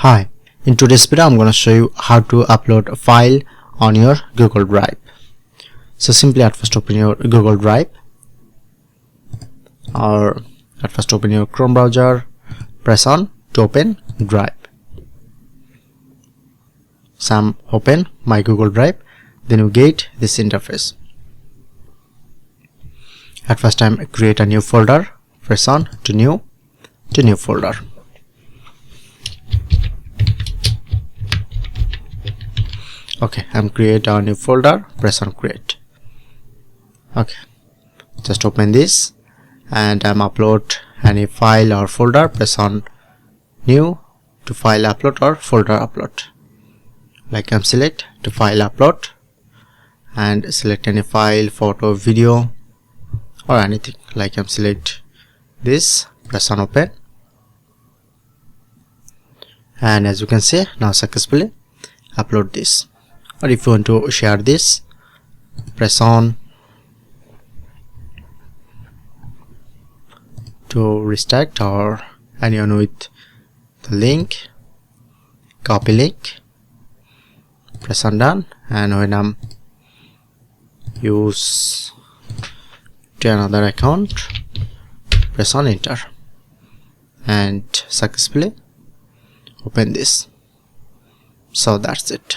Hi, in today's video I'm going to show you how to upload a file on your Google Drive. So simply at first open your Google Drive, or at first open your Chrome browser, press on to open Drive. So I'm open my Google Drive, then you get this interface. At first time create a new folder, press on to new folder. Okay, I'm create a new folder, press on create. Okay, just open this and I'm upload any file or folder, press on new to file upload or folder upload. Like I'm select to file upload and select any file, photo, video or anything. Like I'm select this, press on open, and as you can see now successfully upload this. Or if you want to share this, press on to restart, or anyone with the link, copy link, press on done, and when I'm use to another account, press on enter and successfully open this. So that's it.